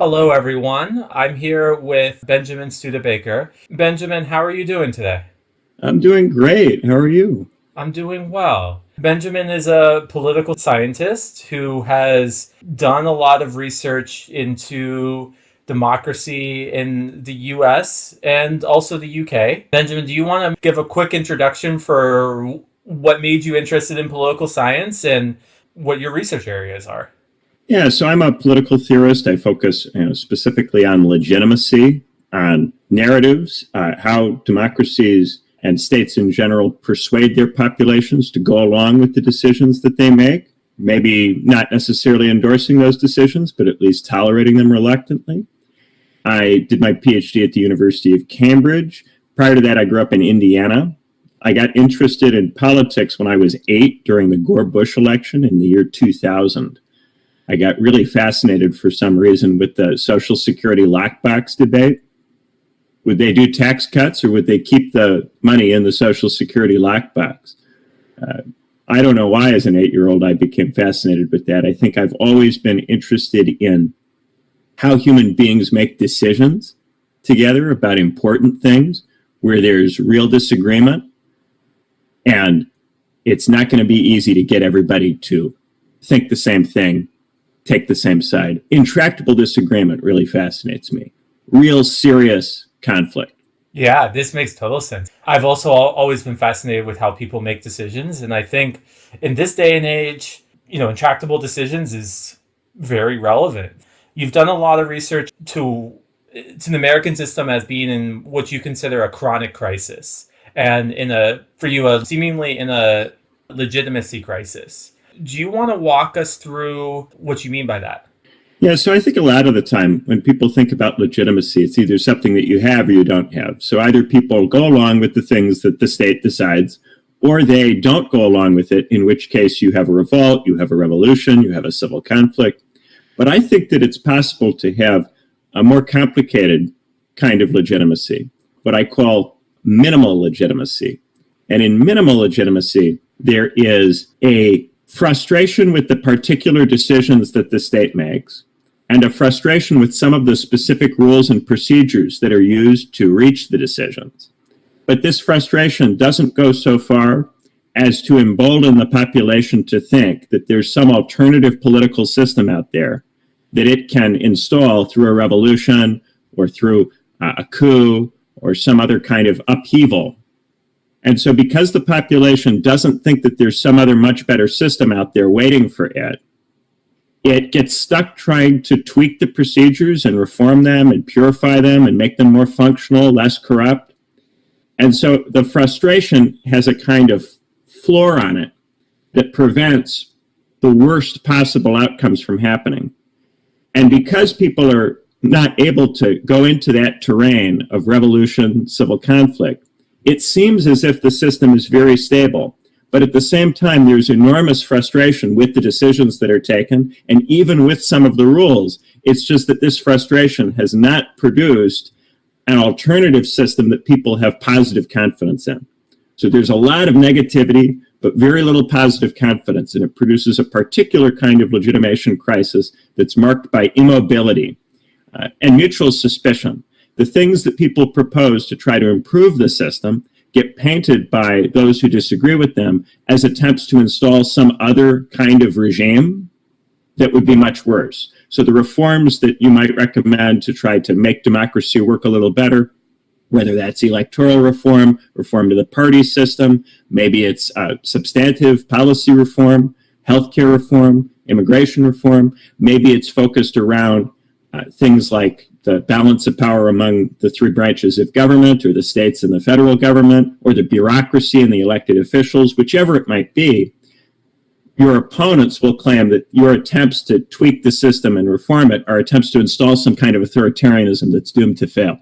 Hello, everyone. I'm here with Benjamin Studebaker. Benjamin, how are you doing today? I'm doing great. How are you? I'm doing well. Benjamin is a political scientist who has done a lot of research into democracy in the US and also the UK. Benjamin, do you want to give a quick introduction for what made you interested in political science and what your research areas are? Yeah, so I'm a political theorist. I focus specifically on legitimacy, on narratives, how democracies and states in general persuade their populations to go along with the decisions that they make. Maybe not necessarily endorsing those decisions, but at least tolerating them reluctantly. I did my PhD at the University of Cambridge. Prior to that, I grew up in Indiana. I got interested in politics when I was 8 during the Gore-Bush election in the year 2000. I got really fascinated for some reason with the Social Security lockbox debate. Would they do tax cuts or would they keep the money in the Social Security lockbox? I don't know why, as an 8-year-old, I became fascinated with that. I think I've always been interested in how human beings make decisions together about important things where there's real disagreement. And it's not going to be easy to get everybody to think the same thing, take the same side. Intractable disagreement really fascinates me. Real serious conflict. Yeah, this makes total sense. I've also always been fascinated with how people make decisions. And I think in this day and age, intractable decisions is very relevant. You've done a lot of research to the American system as being in what you consider a chronic crisis, and for you, seemingly in a legitimacy crisis. Do you want to walk us through what you mean by that? Yeah, so I think a lot of the time when people think about legitimacy, it's either something that you have or you don't have. So either people go along with the things that the state decides, or they don't go along with it, in which case you have a revolt, you have a revolution, you have a civil conflict. But I think that it's possible to have a more complicated kind of legitimacy, what I call minimal legitimacy. And in minimal legitimacy, there is a frustration with the particular decisions that the state makes, and a frustration with some of the specific rules and procedures that are used to reach the decisions. But this frustration doesn't go so far as to embolden the population to think that there's some alternative political system out there that it can install through a revolution or through a coup or some other kind of upheaval. And so because the population doesn't think that there's some other much better system out there waiting for it, it gets stuck trying to tweak the procedures and reform them and purify them and make them more functional, less corrupt. And so the frustration has a kind of floor on it that prevents the worst possible outcomes from happening. And because people are not able to go into that terrain of revolution, civil conflict, it seems as if the system is very stable. But at the same time, there's enormous frustration with the decisions that are taken, and even with some of the rules. It's just that this frustration has not produced an alternative system that people have positive confidence in. So there's a lot of negativity, but very little positive confidence, and it produces a particular kind of legitimation crisis that's marked by immobility and mutual suspicion. The things that people propose to try to improve the system get painted by those who disagree with them as attempts to install some other kind of regime that would be much worse. So the reforms that you might recommend to try to make democracy work a little better, whether that's electoral reform, reform to the party system, maybe it's substantive policy reform, healthcare reform, immigration reform, maybe it's focused around things like the balance of power among the three branches of government, or the states and the federal government, or the bureaucracy and the elected officials, whichever it might be. Your opponents will claim that your attempts to tweak the system and reform it are attempts to install some kind of authoritarianism that's doomed to fail.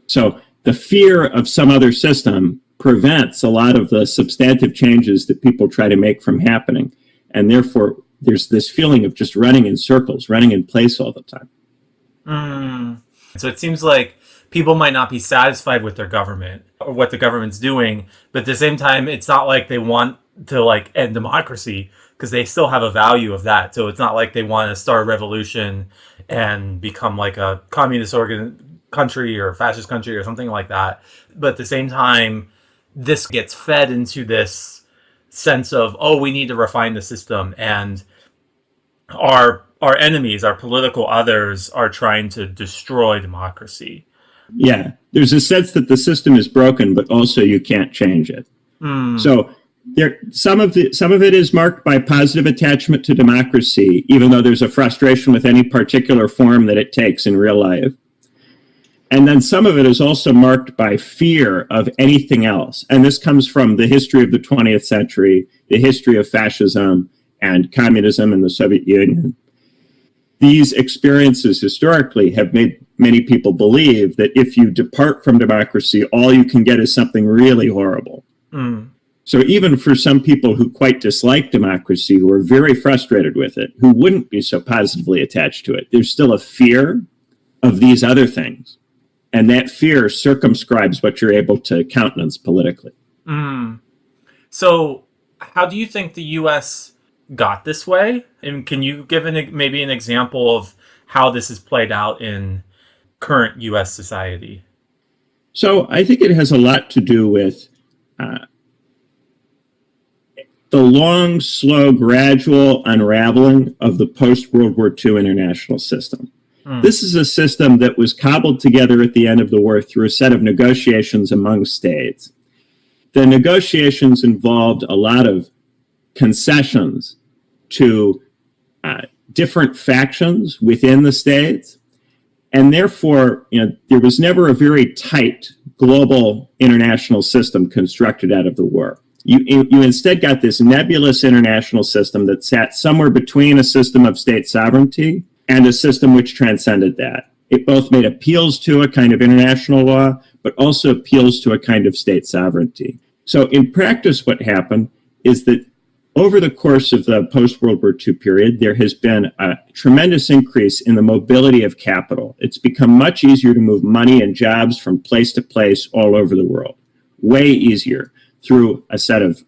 So the fear of some other system prevents a lot of the substantive changes that people try to make from happening. And therefore, there's this feeling of just running in circles, running in place all the time. So it seems like people might not be satisfied with their government or what the government's doing, but at the same time, it's not like they want to end democracy, because they still have a value of that. So it's not like they want to start a revolution and become like a communist country or fascist country or something like that. But at the same time, this gets fed into this sense of, oh, we need to refine the system, and our enemies, our political others, are trying to destroy democracy. Yeah, there's a sense that the system is broken, but also you can't change it. So some of it is marked by positive attachment to democracy, even though there's a frustration with any particular form that it takes in real life. And then some of it is also marked by fear of anything else. And this comes from the history of the 20th century, the history of fascism and communism in the Soviet Union. These experiences historically have made many people believe that if you depart from democracy, all you can get is something really horrible. So even for some people who quite dislike democracy, who are very frustrated with it, who wouldn't be so positively attached to it, there's still a fear of these other things. And that fear circumscribes what you're able to countenance politically. So how do you think the U.S. got this way? And can you give maybe an example of how this is played out in current U.S. society? So I think it has a lot to do with the long, slow, gradual unraveling of the post-World War II international system. This is a system that was cobbled together at the end of the war through a set of negotiations among states. The negotiations involved a lot of concessions to different factions within the states, and therefore, there was never a very tight global international system constructed out of the war. You instead got this nebulous international system that sat somewhere between a system of state sovereignty and a system which transcended that. It both made appeals to a kind of international law, but also appeals to a kind of state sovereignty. So in practice, what happened is that over the course of the post-World War II period, there has been a tremendous increase in the mobility of capital. It's become much easier to move money and jobs from place to place all over the world. Way easier through a set of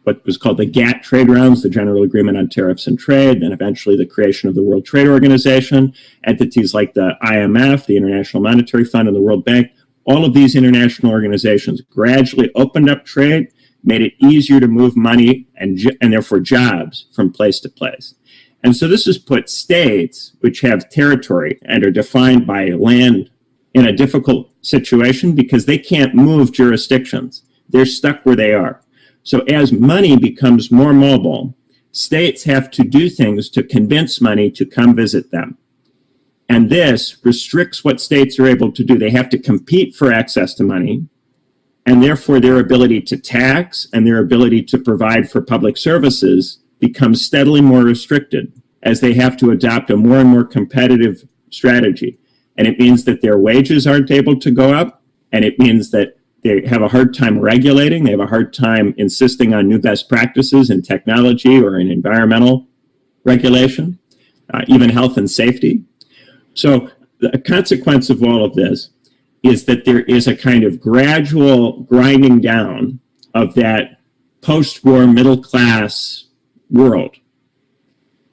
what was called the GATT trade rounds, the General Agreement on Tariffs and Trade, then eventually the creation of the World Trade Organization, entities like the IMF, the International Monetary Fund, and the World Bank. All of these international organizations gradually opened up trade, made it easier to move money and therefore jobs from place to place. And so this has put states, which have territory and are defined by land, in a difficult situation because they can't move jurisdictions. They're stuck where they are. So as money becomes more mobile, states have to do things to convince money to come visit them. And this restricts what states are able to do. They have to compete for access to money, and therefore their ability to tax and their ability to provide for public services becomes steadily more restricted as they have to adopt a more and more competitive strategy. And it means that their wages aren't able to go up, and it means that they have a hard time regulating. They have a hard time insisting on new best practices in technology or in environmental regulation, even health and safety. So the consequence of all of this is that there is a kind of gradual grinding down of that post-war middle-class world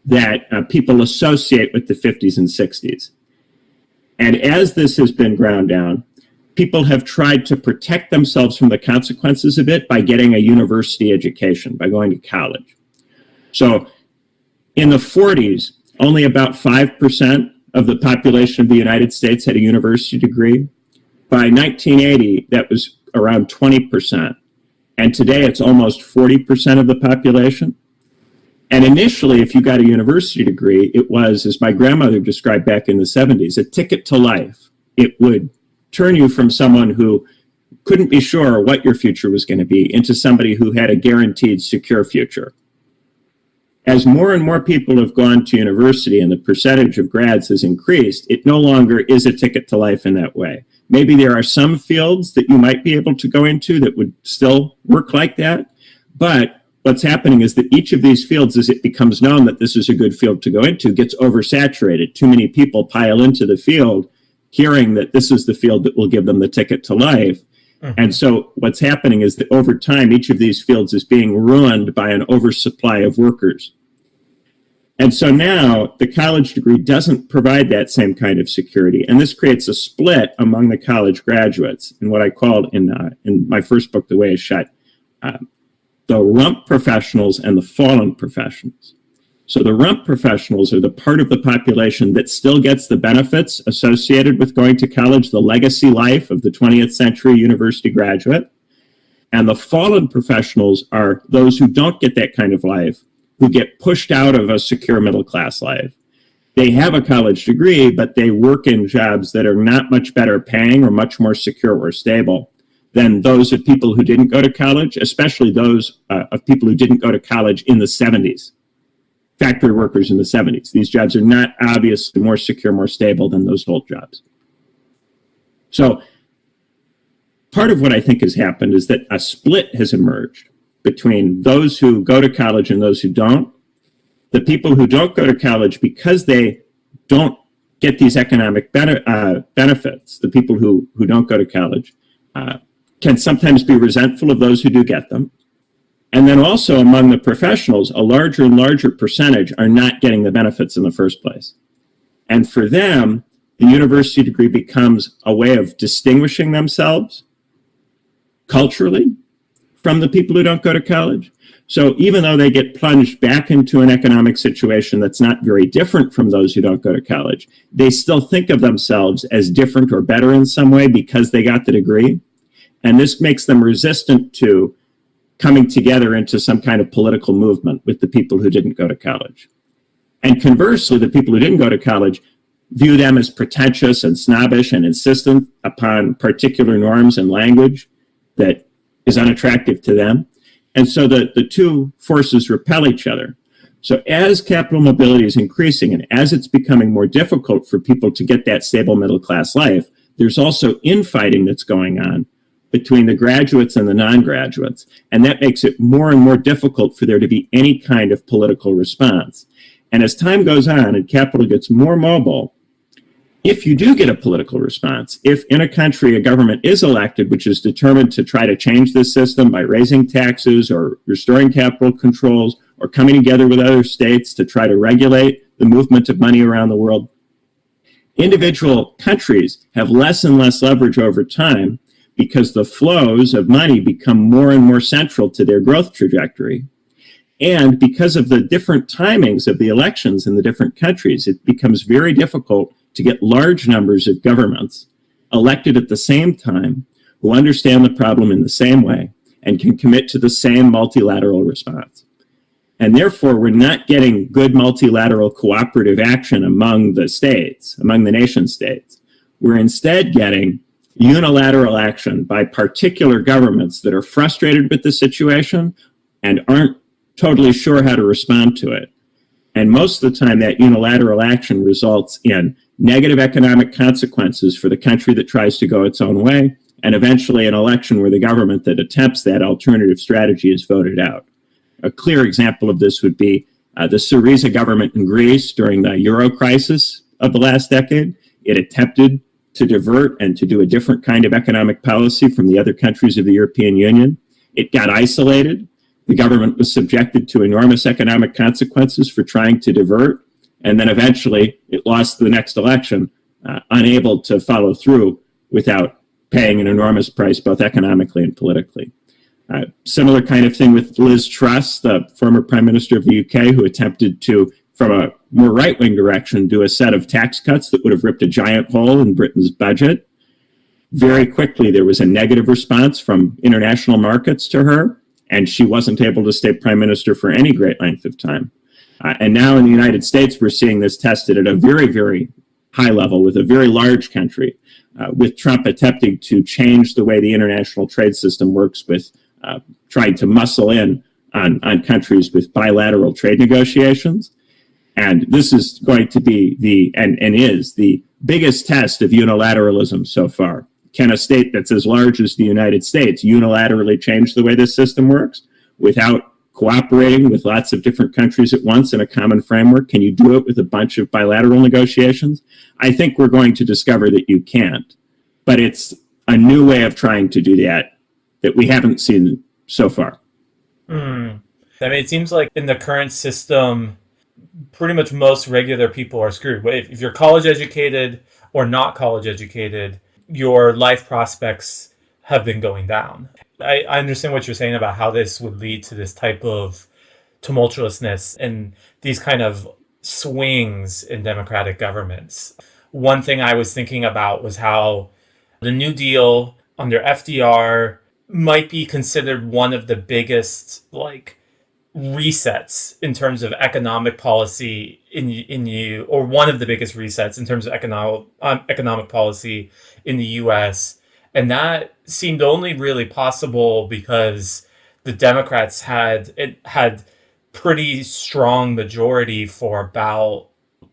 that people associate with the 50s and 60s. And as this has been ground down, people have tried to protect themselves from the consequences of it by getting a university education, by going to college. So in the 40s, only about 5% of the population of the United States had a university degree. By 1980, that was around 20%. And today it's almost 40% of the population. And initially, if you got a university degree, it was, as my grandmother described back in the 70s, a ticket to life. It would turn you from someone who couldn't be sure what your future was going to be into somebody who had a guaranteed secure future. As more and more people have gone to university and the percentage of grads has increased, it no longer is a ticket to life in that way. Maybe there are some fields that you might be able to go into that would still work like that. But what's happening is that each of these fields, as it becomes known that this is a good field to go into, gets oversaturated. Too many people pile into the field hearing that this is the field that will give them the ticket to life. And so what's happening is that over time, each of these fields is being ruined by an oversupply of workers. And so now the college degree doesn't provide that same kind of security. And this creates a split among the college graduates in what I called in my first book, The Way is Shut, the rump professionals and the fallen professionals. So the rump professionals are the part of the population that still gets the benefits associated with going to college, the legacy life of the 20th century university graduate. And the fallen professionals are those who don't get that kind of life, who get pushed out of a secure middle class life. They have a college degree, but they work in jobs that are not much better paying or much more secure or stable than those of people who didn't go to college, especially those of people who didn't go to college in the 70s. Factory workers in the 70s. These jobs are not obviously more secure, more stable than those old jobs. So part of what I think has happened is that a split has emerged between those who go to college and those who don't. The people who don't go to college because they don't get these economic benefits, the people who don't go to college, can sometimes be resentful of those who do get them. And then also among the professionals, a larger and larger percentage are not getting the benefits in the first place. And for them, the university degree becomes a way of distinguishing themselves culturally from the people who don't go to college. So even though they get plunged back into an economic situation that's not very different from those who don't go to college, they still think of themselves as different or better in some way because they got the degree. And this makes them resistant to coming together into some kind of political movement with the people who didn't go to college. And conversely, the people who didn't go to college view them as pretentious and snobbish and insistent upon particular norms and language that is unattractive to them. And so the two forces repel each other. So as capital mobility is increasing and as it's becoming more difficult for people to get that stable middle class life, there's also infighting that's going on between the graduates and the non-graduates. And that makes it more and more difficult for there to be any kind of political response. And as time goes on and capital gets more mobile, if you do get a political response, if in a country a government is elected, which is determined to try to change this system by raising taxes or restoring capital controls or coming together with other states to try to regulate the movement of money around the world, individual countries have less and less leverage over time because the flows of money become more and more central to their growth trajectory. And because of the different timings of the elections in the different countries, it becomes very difficult to get large numbers of governments elected at the same time who understand the problem in the same way and can commit to the same multilateral response. And therefore, we're not getting good multilateral cooperative action among the states, among the nation states. We're instead getting unilateral action by particular governments that are frustrated with the situation and aren't totally sure how to respond to it. And most of the time, that unilateral action results in negative economic consequences for the country that tries to go its own way, and eventually an election where the government that attempts that alternative strategy is voted out. A clear example of this would be the Syriza government in Greece during the Euro crisis of the last decade. It attempted to divert and to do a different kind of economic policy from the other countries of the European Union. It got isolated. The government was subjected to enormous economic consequences for trying to divert. And then eventually it lost the next election, unable to follow through without paying an enormous price, both economically and politically. Similar kind of thing with Liz Truss, the former Prime Minister of the UK, who attempted to, from a more right-wing direction, do a set of tax cuts that would have ripped a giant hole in Britain's budget. Very quickly, there was a negative response from international markets to her, and she wasn't able to stay Prime Minister for any great length of time. And now in the United States, we're seeing this tested at a very, very high level with a very large country, with Trump attempting to change the way the international trade system works with trying to muscle in on countries with bilateral trade negotiations. And this is going to be and is the biggest test of unilateralism so far. Can a state that's as large as the United States unilaterally change the way this system works without cooperating with lots of different countries at once in a common framework? Can you do it with a bunch of bilateral negotiations? I think we're going to discover that you can't. But it's a new way of trying to do that we haven't seen so far. I mean, it seems like in the current system, pretty much most regular people are screwed. If you're college educated or not college educated, your life prospects have been going down. I understand what you're saying about how this would lead to this type of tumultuousness and these kind of swings in democratic governments. One thing I was thinking about was how the New Deal under FDR might be considered one of the biggest resets in terms of economic policy in you, or one of the biggest resets in terms of economic policy in the U.S. And that seemed only really possible because the Democrats had pretty strong majority for about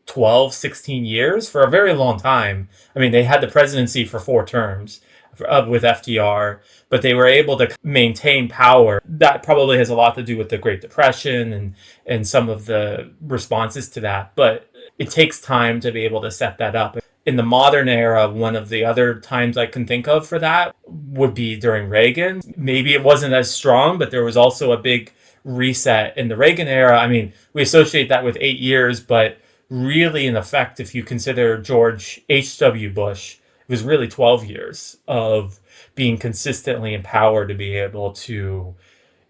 12, 16 years, for a very long time. I mean, they had the presidency for 4 terms with FDR, but they were able to maintain power. That probably has a lot to do with the Great Depression and some of the responses to that. But it takes time to be able to set that up. In the modern era, one of the other times I can think of for that would be during Reagan. Maybe it wasn't as strong, but there was also a big reset in the Reagan era. I mean, we associate that with 8 years, but really, in effect, if you consider George H.W. Bush, it was really 12 years of being consistently empowered to be able to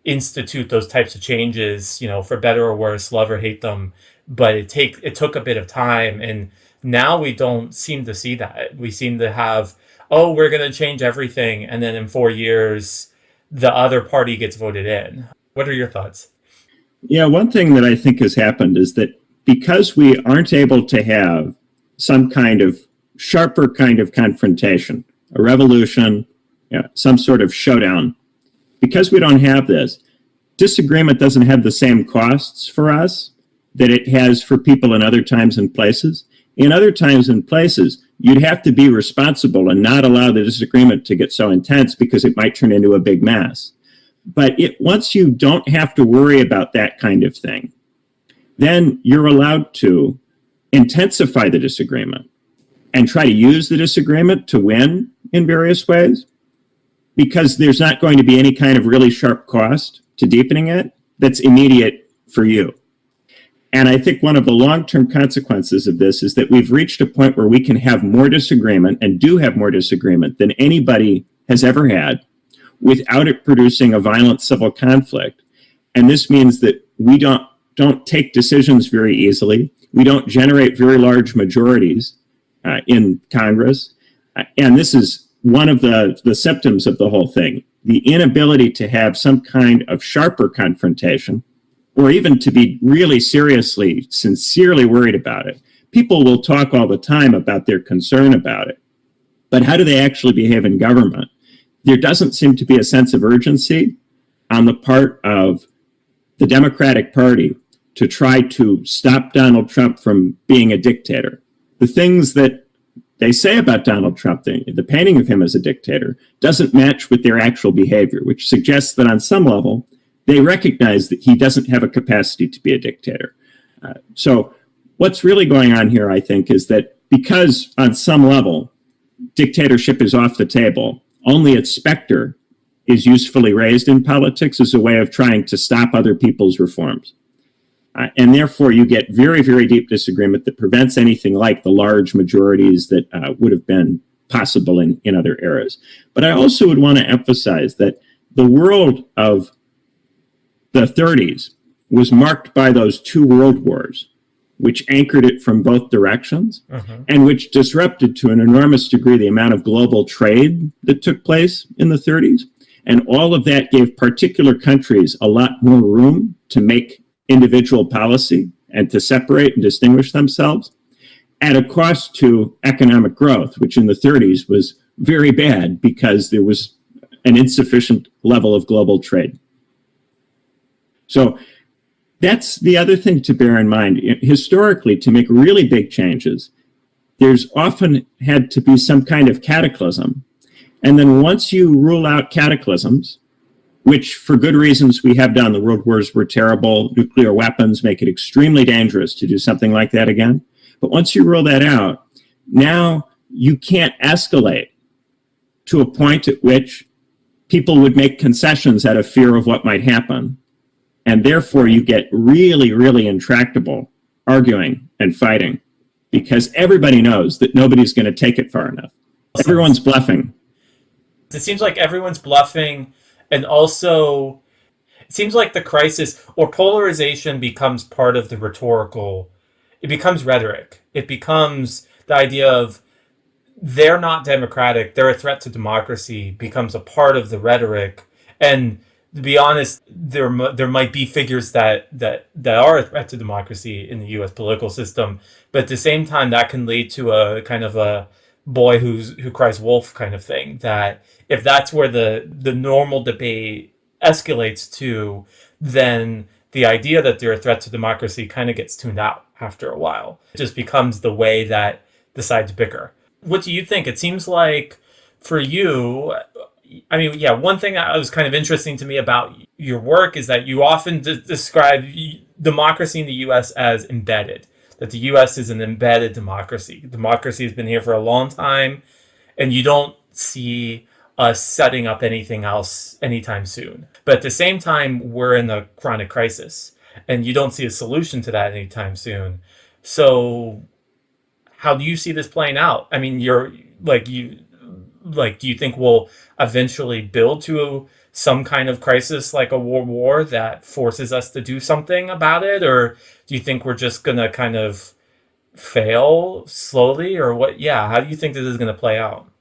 institute those types of changes, for better or worse, love or hate them. But it took a bit of time. And now we don't seem to see that. We seem to have, oh, we're going to change everything. And then in 4 years, the other party gets voted in. What are your thoughts? Yeah, one thing that I think has happened is that because we aren't able to have some kind of sharper kind of confrontation, a revolution, some sort of showdown, because we don't have this, disagreement doesn't have the same costs for us that it has for people in other times and places. In other times and places, you'd have to be responsible and not allow the disagreement to get so intense because it might turn into a big mess. But once you don't have to worry about that kind of thing, then you're allowed to intensify the disagreement and try to use the disagreement to win in various ways, because there's not going to be any kind of really sharp cost to deepening it that's immediate for you. And I think one of the long-term consequences of this is that we've reached a point where we can have more disagreement, and do have more disagreement than anybody has ever had, without it producing a violent civil conflict. And this means that we don't take decisions very easily. We don't generate very large majorities in Congress. And this is one of the symptoms of the whole thing, the inability to have some kind of sharper confrontation, or even to be really seriously, sincerely worried about it. People will talk all the time about their concern about it, but how do they actually behave in government? There doesn't seem to be a sense of urgency on the part of the Democratic Party to try to stop Donald Trump from being a dictator. The things that they say about Donald Trump, the painting of him as a dictator, doesn't match with their actual behavior, which suggests that on some level, they recognize that he doesn't have a capacity to be a dictator. So what's really going on here, I think, is that because on some level, dictatorship is off the table, only its specter is usefully raised in politics as a way of trying to stop other people's reforms. And therefore, you get very, very deep disagreement that prevents anything like the large majorities that would have been possible in other eras. But I also would want to emphasize that the world of the 30s was marked by those 2 world wars, which anchored it from both directions, and which disrupted to an enormous degree the amount of global trade that took place in the 30s. And all of that gave particular countries a lot more room to make individual policy and to separate and distinguish themselves, at a cost to economic growth, which in the 30s was very bad because there was an insufficient level of global trade. So that's the other thing to bear in mind. Historically, to make really big changes, there's often had to be some kind of cataclysm. And then once you rule out cataclysms, which for good reasons we have done, the world wars were terrible, nuclear weapons make it extremely dangerous to do something like that again. But once you rule that out, now you can't escalate to a point at which people would make concessions out of fear of what might happen. And therefore you get really, really intractable arguing and fighting because everybody knows that nobody's going to take it far enough. Everyone's bluffing. It seems like everyone's bluffing, and also it seems like the crisis or polarization becomes part of the rhetorical. It becomes rhetoric. It becomes the idea of they're not democratic, they're a threat to democracy, becomes a part of the rhetoric. And to be honest, there might be figures that are a threat to democracy in the U.S. political system, but at the same time, that can lead to a kind of a boy who cries wolf kind of thing. That if that's where the normal debate escalates to, then the idea that they're a threat to democracy kind of gets tuned out after a while. It just becomes the way that the sides bicker. What do you think? It seems like for you, I mean, yeah, one thing that was kind of interesting to me about your work is that you often describe democracy in the U.S. as embedded, that the U.S. is an embedded democracy. Democracy has been here for a long time, and you don't see us setting up anything else anytime soon. But at the same time, we're in a chronic crisis, and you don't see a solution to that anytime soon. So how do you see this playing out? I mean, do you think we'll eventually build to some kind of crisis like a world war that forces us to do something about it? Or do you think we're just going to kind of fail slowly, or what? Yeah. How do you think this is going to play out?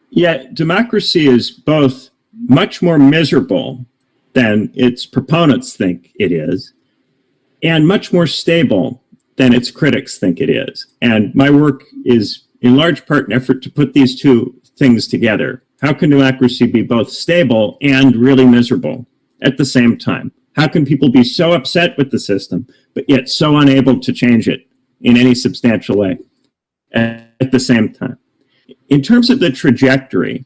Yeah, democracy is both much more miserable than its proponents think it is, and much more stable than its critics think it is. And my work is in large part an effort to put these two things together. How can democracy be both stable and really miserable at the same time? How can people be so upset with the system, but yet so unable to change it in any substantial way at the same time? In terms of the trajectory,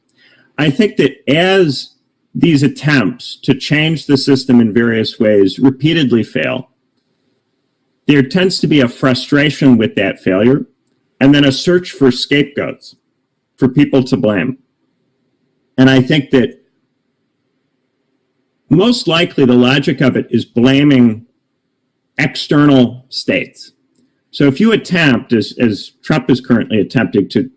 I think that as these attempts to change the system in various ways repeatedly fail, there tends to be a frustration with that failure, and then a search for scapegoats, for people to blame. And I think that most likely the logic of it is blaming external states. So if you attempt, as Trump is currently attempting, to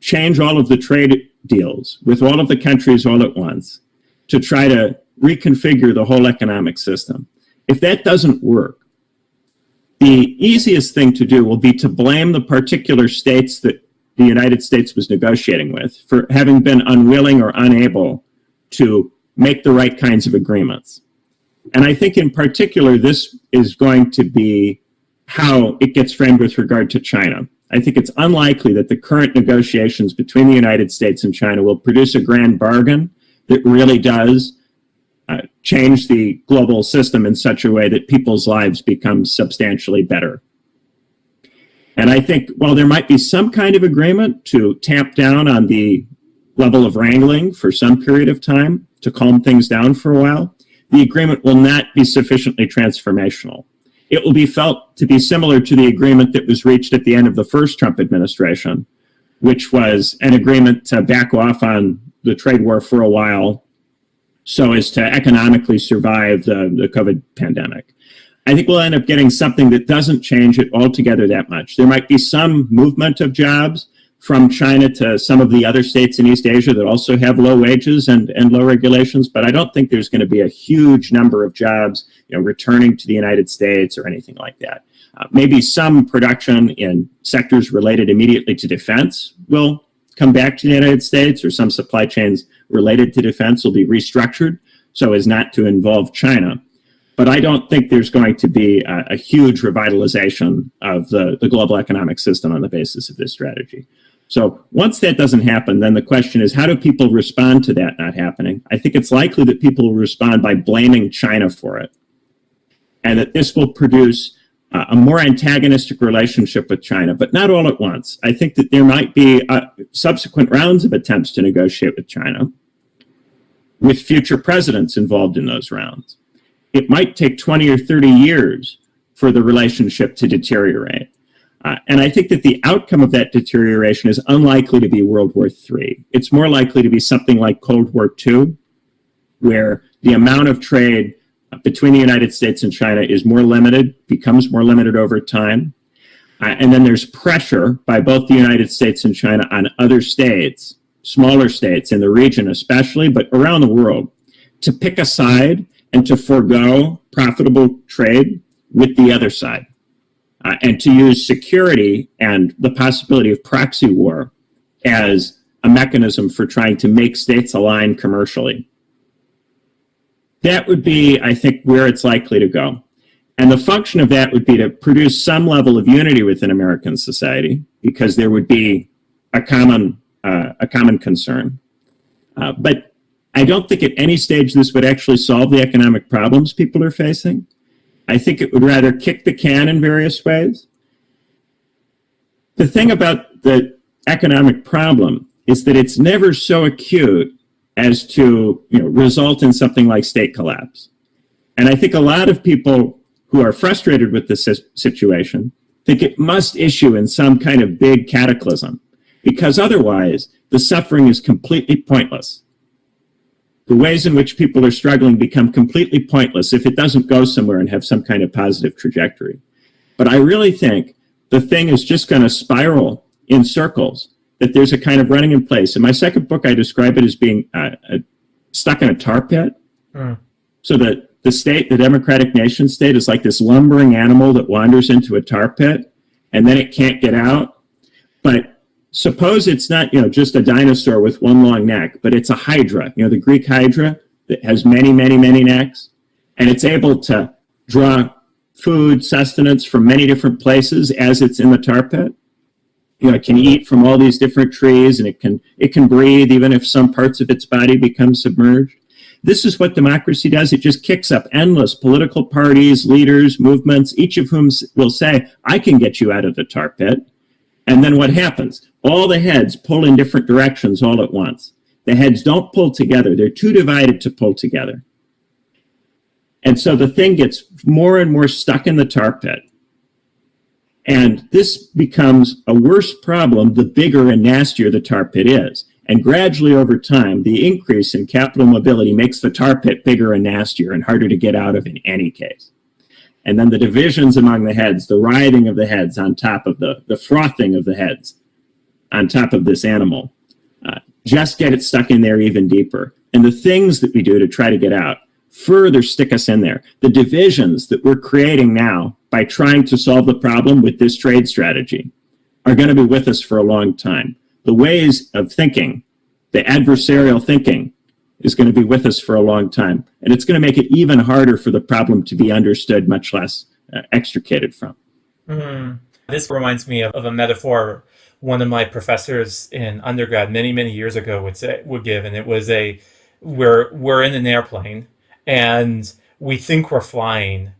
change all of the trade deals with all of the countries all at once, to try to reconfigure the whole economic system, if that doesn't work, the easiest thing to do will be to blame the particular states that the United States was negotiating with for having been unwilling or unable to make the right kinds of agreements. And I think in particular, this is going to be how it gets framed with regard to China. I think it's unlikely that the current negotiations between the United States and China will produce a grand bargain that really does change the global system in such a way that people's lives become substantially better. And I think while there might be some kind of agreement to tamp down on the level of wrangling for some period of time, to calm things down for a while, the agreement will not be sufficiently transformational. It will be felt to be similar to the agreement that was reached at the end of the first Trump administration, which was an agreement to back off on the trade war for a while so as to economically survive the COVID pandemic. I think we'll end up getting something that doesn't change it altogether that much. There might be some movement of jobs from China to some of the other states in East Asia that also have low wages and low regulations, but I don't think there's going to be a huge number of jobs, returning to the United States or anything like that. Maybe some production in sectors related immediately to defense will come back to the United States, or some supply chains related to defense will be restructured so as not to involve China. But I don't think there's going to be a huge revitalization of the global economic system on the basis of this strategy. So once that doesn't happen, then the question is, how do people respond to that not happening? I think it's likely that people will respond by blaming China for it, and that this will produce a more antagonistic relationship with China, but not all at once. I think that there might be subsequent rounds of attempts to negotiate with China, with future presidents involved in those rounds. It might take 20 or 30 years for the relationship to deteriorate. And I think that the outcome of that deterioration is unlikely to be World War III. It's more likely to be something like Cold War II, where the amount of trade between the United States and China is more limited, becomes more limited over time. And then there's pressure by both the United States and China on other states, smaller states in the region especially, but around the world, to pick a side and to forego profitable trade with the other side, and to use security and the possibility of proxy war as a mechanism for trying to make states align commercially. That would be, I think, where it's likely to go. And the function of that would be to produce some level of unity within American society, because there would be a common concern. But I don't think at any stage this would actually solve the economic problems people are facing. I think it would rather kick the can in various ways. The thing about the economic problem is that it's never so acute as to result in something like state collapse. And I think a lot of people who are frustrated with this situation think it must issue in some kind of big cataclysm, because otherwise the suffering is completely pointless. The ways in which people are struggling become completely pointless if it doesn't go somewhere and have some kind of positive trajectory. But I really think the thing is just going to spiral in circles, that there's a kind of running in place. In my second book, I describe it as being stuck in a tar pit. So that the state, the democratic nation state, is like this lumbering animal that wanders into a tar pit and then it can't get out. But suppose it's not, just a dinosaur with one long neck, but it's a hydra, the Greek hydra that has many, many, many necks, and it's able to draw food, sustenance from many different places as it's in the tar pit. It can eat from all these different trees, and it can breathe even if some parts of its body become submerged. This is what democracy does. It just kicks up endless political parties, leaders, movements, each of whom will say, I can get you out of the tar pit. And then what happens? All the heads pull in different directions all at once. The heads don't pull together. They're too divided to pull together. And so the thing gets more and more stuck in the tar pit. And this becomes a worse problem the bigger and nastier the tar pit is. And gradually over time, the increase in capital mobility makes the tar pit bigger and nastier and harder to get out of in any case. And then the divisions among the heads, the writhing of the heads on top of the frothing of the heads on top of this animal, just get it stuck in there even deeper. And the things that we do to try to get out further stick us in there. The divisions that we're creating now by trying to solve the problem with this trade strategy are going to be with us for a long time. The ways of thinking, the adversarial thinking, is going to be with us for a long time. And it's going to make it even harder for the problem to be understood, much less extricated from. This reminds me of a metaphor one of my professors in undergrad many, many years ago would give. And it was we're in an airplane and we think we're flying,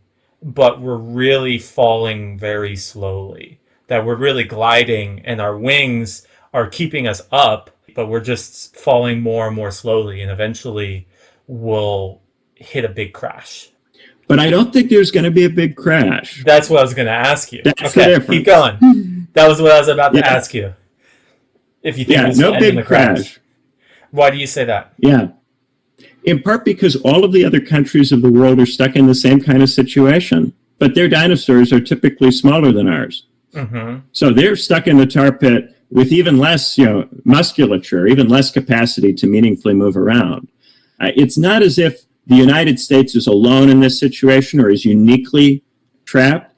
but we're really falling very slowly, that we're really gliding and our wings are keeping us up, but we're just falling more and more slowly, and eventually we'll hit a big crash. But I don't think there's going to be a big crash. That's what I was going to ask you. That's the difference. Keep going. That was what I was about to ask you. If you think no big crash. Why do you say that? Yeah. In part because all of the other countries of the world are stuck in the same kind of situation, but their dinosaurs are typically smaller than ours. Mm-hmm. So they're stuck in the tar pit with even less, musculature, even less capacity to meaningfully move around. It's not as if the United States is alone in this situation or is uniquely trapped.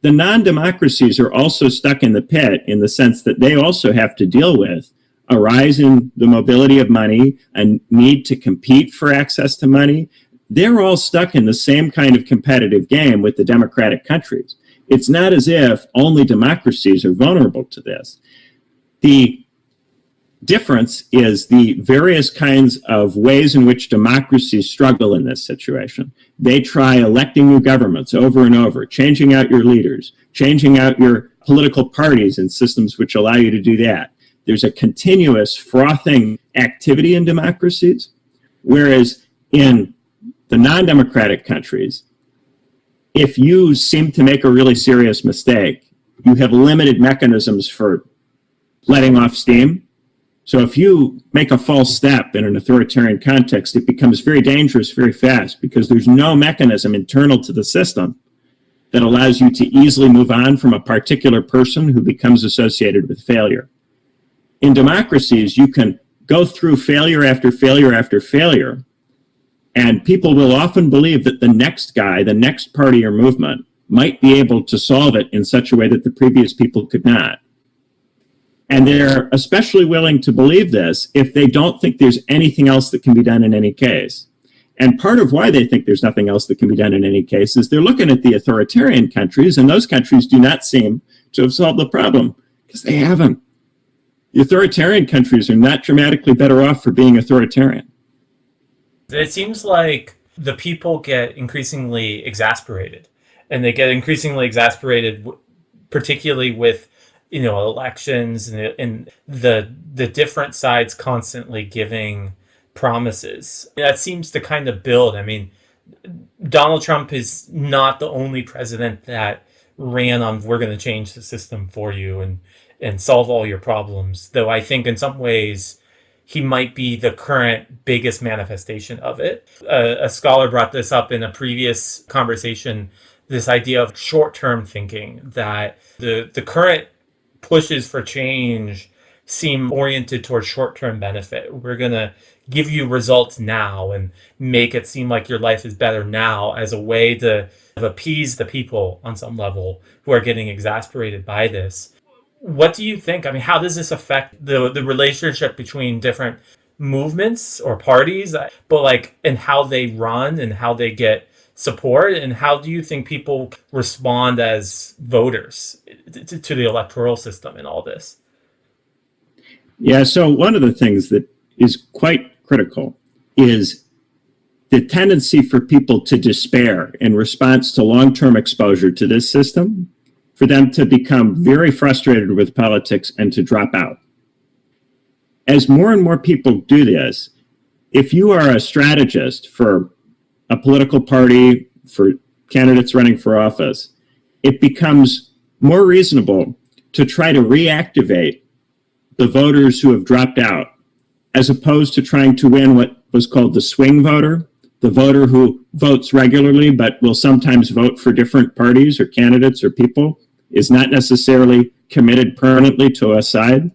The non-democracies are also stuck in the pit in the sense that they also have to deal with a rise in the mobility of money, a need to compete for access to money. They're all stuck in the same kind of competitive game with the democratic countries. It's not as if only democracies are vulnerable to this. The difference is the various kinds of ways in which democracies struggle in this situation. They try electing new governments over and over, changing out your leaders, changing out your political parties and systems which allow you to do that. There's a continuous frothing activity in democracies, whereas in the non-democratic countries, if you seem to make a really serious mistake, you have limited mechanisms for letting off steam. So if you make a false step in an authoritarian context, it becomes very dangerous very fast because there's no mechanism internal to the system that allows you to easily move on from a particular person who becomes associated with failure. In democracies, you can go through failure after failure after failure, and people will often believe that the next guy, the next party or movement, might be able to solve it in such a way that the previous people could not. And they're especially willing to believe this if they don't think there's anything else that can be done in any case. And part of why they think there's nothing else that can be done in any case is they're looking at the authoritarian countries, and those countries do not seem to have solved the problem because they haven't. The authoritarian countries are not dramatically better off for being authoritarian. It seems like the people get increasingly exasperated, and they get increasingly exasperated, particularly with elections and the different sides constantly giving promises. That seems to kind of build. I mean, Donald Trump is not the only president that ran on "we're going to change the system for you and solve all your problems," though I think in some ways he might be the current biggest manifestation of it. A scholar brought this up in a previous conversation, this idea of short-term thinking, that the current pushes for change seem oriented towards short-term benefit. We're going to give you results now and make it seem like your life is better now as a way to appease the people on some level who are getting exasperated by this. What do you think? I mean, how does this affect the relationship between different movements or parties, and how they run and how they get support, and how do you think people respond as voters to the electoral system in all this? Yeah, so one of the things that is quite critical is the tendency for people to despair in response to long-term exposure to this system, for them to become very frustrated with politics and to drop out. As more and more people do this, if you are a strategist for a political party, for candidates running for office, it becomes more reasonable to try to reactivate the voters who have dropped out, as opposed to trying to win what was called the swing voter, the voter who votes regularly but will sometimes vote for different parties or candidates or people, is not necessarily committed permanently to a side.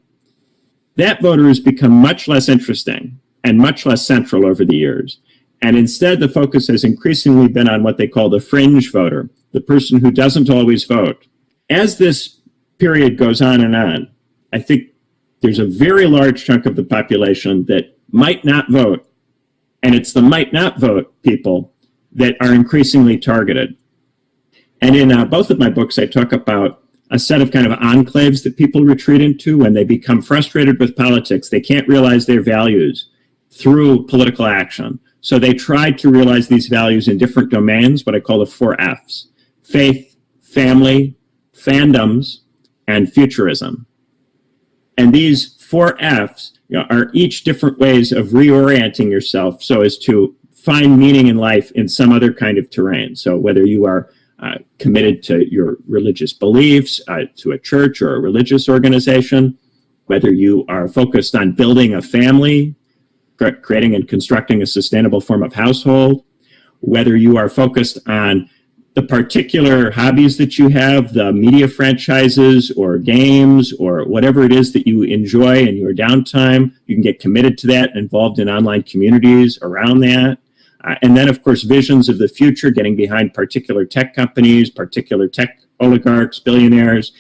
That voter has become much less interesting and much less central over the years. And instead, the focus has increasingly been on what they call the fringe voter, the person who doesn't always vote. As this period goes on, I think there's a very large chunk of the population that might not vote. And it's the might not vote people that are increasingly targeted. And in both of my books, I talk about a set of kind of enclaves that people retreat into when they become frustrated with politics. They can't realize their values through political action. So they try to realize these values in different domains, what I call the 4 Fs: faith, family, fandoms, and futurism. And these 4 Fs are each different ways of reorienting yourself so as to find meaning in life in some other kind of terrain. So whether you are committed to your religious beliefs, to a church or a religious organization, whether you are focused on building a family, creating and constructing a sustainable form of household, whether you are focused on the particular hobbies that you have, the media franchises or games or whatever it is that you enjoy in your downtime, you can get committed to that, involved in online communities around that. And then, of course, visions of the future, getting behind particular tech companies, particular tech oligarchs, billionaires,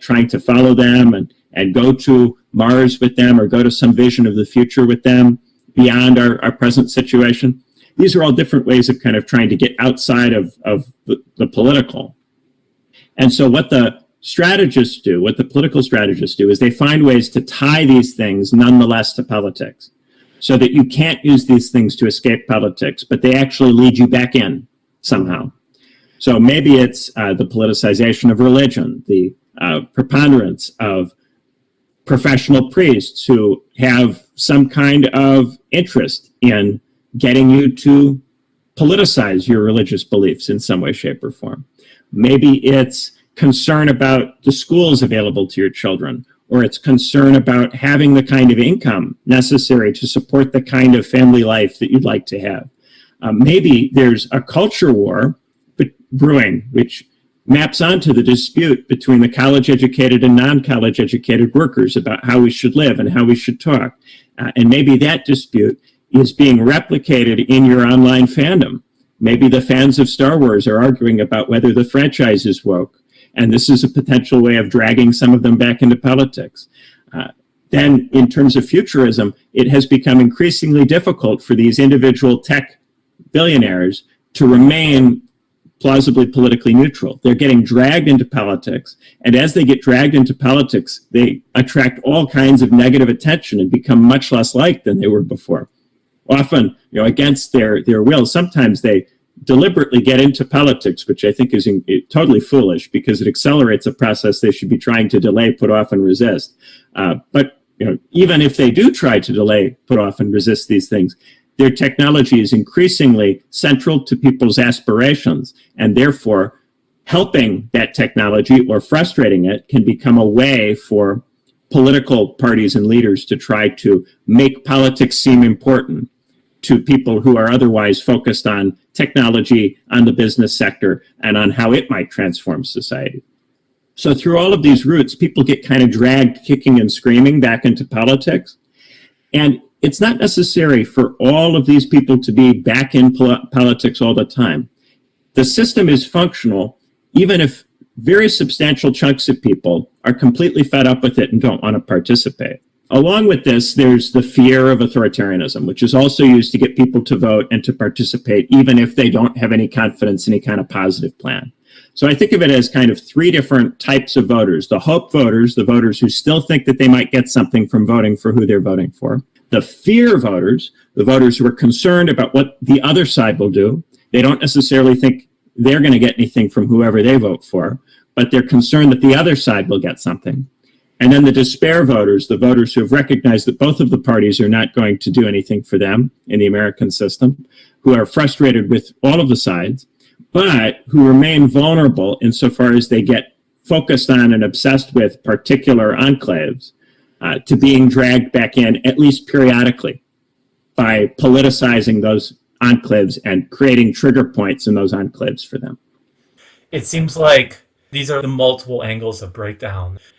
trying to follow them and go to Mars with them or go to some vision of the future with them beyond our present situation. These are all different ways of kind of trying to get outside of the political. And so what the strategists do, what the political strategists do, is they find ways to tie these things nonetheless to politics, so that you can't use these things to escape politics, but they actually lead you back in somehow. So maybe it's the politicization of religion, the preponderance of professional priests who have some kind of interest in getting you to politicize your religious beliefs in some way, shape, or form. Maybe it's concern about the schools available to your children, or it's concern about having the kind of income necessary to support the kind of family life that you'd like to have. Maybe there's a culture war brewing, which maps onto the dispute between the college-educated and non-college educated workers about how we should live and how we should talk. And maybe that dispute is being replicated in your online fandom. Maybe the fans of Star Wars are arguing about whether the franchise is woke, and this is a potential way of dragging some of them back into politics. Then, in terms of futurism, it has become increasingly difficult for these individual tech billionaires to remain plausibly politically neutral. They're getting dragged into politics, and as they get dragged into politics, they attract all kinds of negative attention and become much less liked than they were before. Often, against their will. Sometimes they deliberately get into politics, which I think is totally foolish because it accelerates a process they should be trying to delay, put off, and resist. But even if they do try to delay, put off, and resist these things, their technology is increasingly central to people's aspirations, and therefore helping that technology or frustrating it can become a way for political parties and leaders to try to make politics seem important to people who are otherwise focused on technology, on the business sector, and on how it might transform society. So through all of these routes, people get kind of dragged kicking and screaming back into politics. And it's not necessary for all of these people to be back in politics all the time. The system is functional, even if very substantial chunks of people are completely fed up with it and don't want to participate. Along with this, there's the fear of authoritarianism, which is also used to get people to vote and to participate, even if they don't have any confidence in any kind of positive plan. So I think of it as kind of three different types of voters. The hope voters, the voters who still think that they might get something from voting for who they're voting for. The fear voters, the voters who are concerned about what the other side will do. They don't necessarily think they're going to get anything from whoever they vote for, but they're concerned that the other side will get something. And then the despair voters, the voters who have recognized that both of the parties are not going to do anything for them in the American system, who are frustrated with all of the sides, but who remain vulnerable insofar as they get focused on and obsessed with particular enclaves to being dragged back in, at least periodically, by politicizing those enclaves and creating trigger points in those enclaves for them. It seems like these are the multiple angles of breakdown.